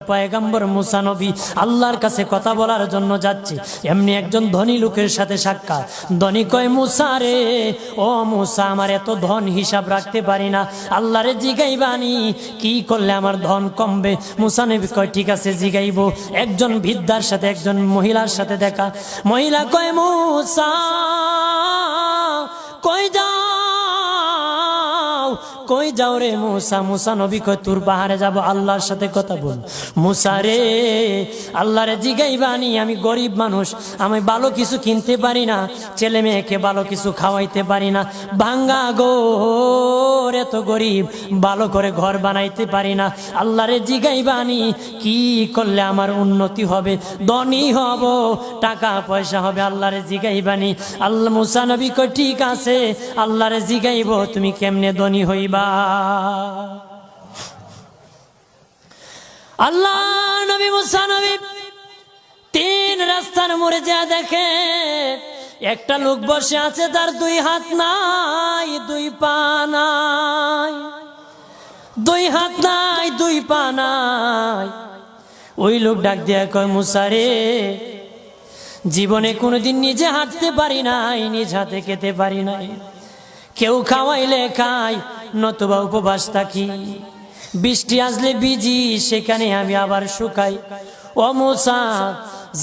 পয়গম্বর মুসা নবী আল্লাহর কাছে কথা বলার জন্য যাচ্ছে, এমনি একজন ধনী লোকের সাথে সাক্ষাৎ। ধনী কয়, মুসা রে, ও মুসা, আমার এত ধন হিসাব রাখতে পারি না, আল্লাহরে জিগাইবানি কি করলে আমার ধন কমবে? মুসা নবী কয়, ঠিক আছে জিগাইব। একজন বৃদ্ধার সাথে একজন মহিলার সাথে দেখা। মহিলা কয়, মুসা কই যাও, কই যাও রে মুসা? মুসা নবী কয়, তোর পাহাড়ে যাব, আল্লাহর সাথে কথা বল। মুসা রে, আল্লাহরে জিগাইবানি, আমি গরিব মানুষ, আমি ভালো কিছু কিনতে পারি না, ছেলে মেয়েকে ভালো কিছু খাওয়াইতে পারি না, ভাঙ্গা গোর, এত গরিব, ভালো করে ঘর বানাইতে পারি না, আল্লাহরে জিগাইবানি কি করলে আমার উন্নতি হবে, ধনী হব, টাকা পয়সা হবে, আল্লাহরে জিগাইবানি। আল্লাহ মুসা নবী কয়, ঠিক আছে, আল্লাহরে জিগাইব, তুমি কেমনে ধনী হইবা? আল্লাহ নবী মুসা নবী তিন রাস্তার মোড়ে যা দেখে একটা লোক বসে আছে, তার দুই হাত নাই, দুই পা নাই, দুই হাত নাই, দুই পা নাই। ওই লোক ডাক দিয়া কয়, মুসা রে, জীবনে কোনোদিন নিজে হাঁটতে পারি নাই, নিজ হাতে খেতে পারি নাই, কেউ খাওয়াইলে খাই, নতুবা উপবাস থাকি, বৃষ্টি আসলে ভিজি, সেখানে আমি আবার শুকাই। ও মুসা,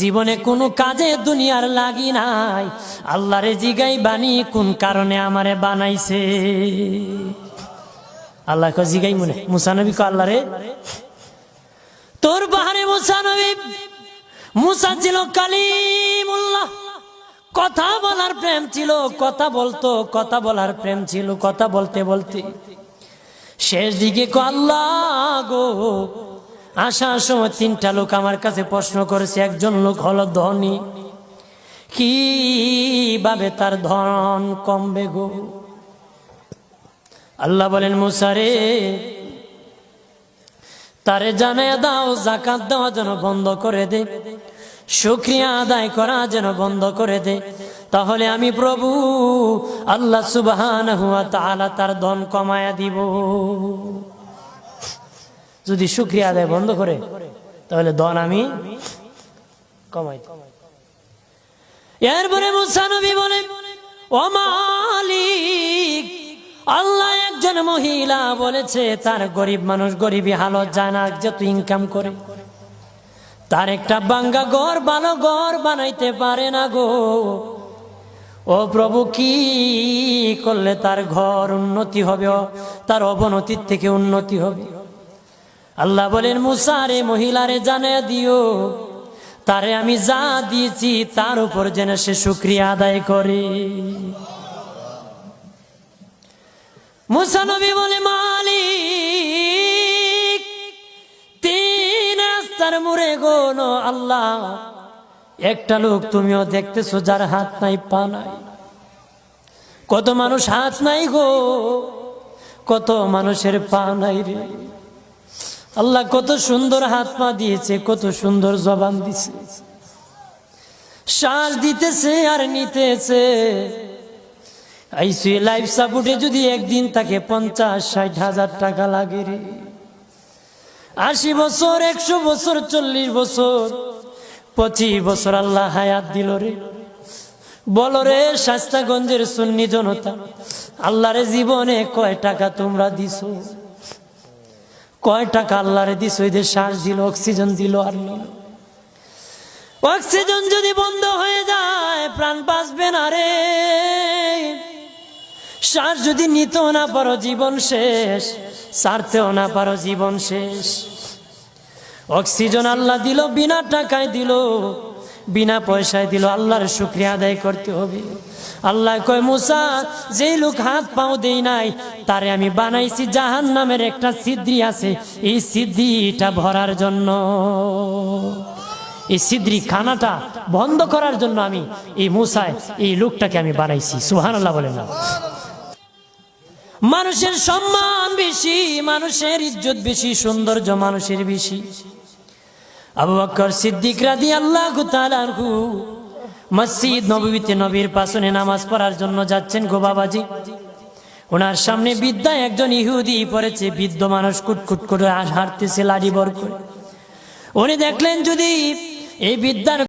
জীবনে কোনো কাজে দুনিয়ার লাগি নাই, আল্লাহরে জিগাইবানি কোন কারণে আমারে বানাইছে? আল্লাহ কয়, জিগাই মনে। মুসা নবী কয়, আল্লাহরে তোর পাহাড়ে মুসা নবী, মুসা ছিল কালিমুল্লাহ, কথা বলার প্রেম ছিল, কথা বলতো, কথা বলার প্রেম ছিল। কথা বলতে বলতে শেষ দিকে আল্লাহ গো, আসার সময় তিনটা লোক আমার কাছে প্রশ্ন করেছে। একজন লোক হলো ধনী, কিভাবে তার ধন কমবে গো? আল্লাহ বলেন, মুসা রে, তারে জানায়া দাও, যাকাত দেওয়া যেন বন্ধ করে দে, শুকরিয়া আদায় করা যেন বন্ধ করে দে, তাহলে আমি প্রভু আল্লাহ সুবহানাহু ওয়া তাআলা তার ধন কমায়া দিব। যদি শুকরিয়া আদায় বন্ধ করে, তাহলে ধন আমি কমাই দেব। এরপরে মুসা নবী বলেন, ও মালিক, আল্লাহ একজন মহিলা বলেছে তার গরিব মানুষ, গরিবী হালত যায় না, যত ইনকাম করে তার একটা ভাঙ্গা ঘর, ভালো ঘর বানাইতে পারে না গো। ও প্রভু, কি করলে তার ঘর উন্নতি হবে, তার অবনতির থেকে উন্নতি হবে? আল্লাহ বলেন, মুসা রে, মহিলারে জানিয়ে দিও, তারে আমি যা দিয়েছি তার উপর যেন সে শুকরিয়া আদায় করে। মুসা নবী বলে, মালিক, তিন রাস্তার মোড়ে গো আল্লাহ, একটা লোক তুমিও দেখতেছো যার হাত নাই, পা নাই। কত মানুষ হাত নাই গো, কত মানুষের পা নাই রে। আল্লাহ কত সুন্দর হাত পা দিয়েছে, কত সুন্দর জবান দিছে, শ্বাস দিতেছে আর নিতেছে। আইসিইউ লাইফ সাপোর্টে যদি একদিন তাকে 50-60 হাজার টাকা লাগে রে। 80 বছর, 100 বছর, 40 বছর, 25 বছর আল্লাহ হায়াত দিল রে। বলো রে শাস্তাগঞ্জের সুন্নি জনতা, আল্লাহরে জীবনে কয় টাকা তোমরা দিছো? কয় টাকা আল্লাহরে দিছো? এদের শ্বাস দিল, অক্সিজেন দিল আর নিল। অক্সিজেন যদি বন্ধ হয়ে যায়, প্রাণ বাঁচবে না রে। শ্বাস যদি নিতেও না পারো, জীবন শেষ, ছাড়তেও না পারো, জীবন শেষ। অক্সিজেন আল্লাহ দিল, বিনা টাকায় দিল, বিনা পয়সায় দিল, আল্লাহর শুকরিয়া আদায় করতে হবে। আল্লাহ কয়, মুসা, যেই লোক হাত পাও দেই নাই, তারে আমি বানাইছি জাহান্নামের একটা ছিদ্রি আছে, এই ছিদ্রিটা ভরার জন্য, এই ছিদ্রি খানাটা বন্ধ করার জন্য আমি এই মুসায় এই লোকটাকে আমি বানাইছি। সুবহানাল্লাহ বলেন না? মানুষের সম্মান বেশি, মানুষের ইজ্জত বেশি, সৌন্দর্য মানুষের বেশি। আবু বকর সিদ্দিক রাদিয়াল্লাহু তাআলা আনহু মসজিদ নববীতে নবীর পাশে নামাজ পড়ার জন্য যাচ্ছেন গো বাবাজি। ওনার সামনে বৃদ্ধা একজন ইহুদি পড়েছে, বৃদ্ধ মানুষ কুটকুট করে হাঁটতেছে লাঠি বর করে। উনি দেখলেন যদি এই বিদ্যার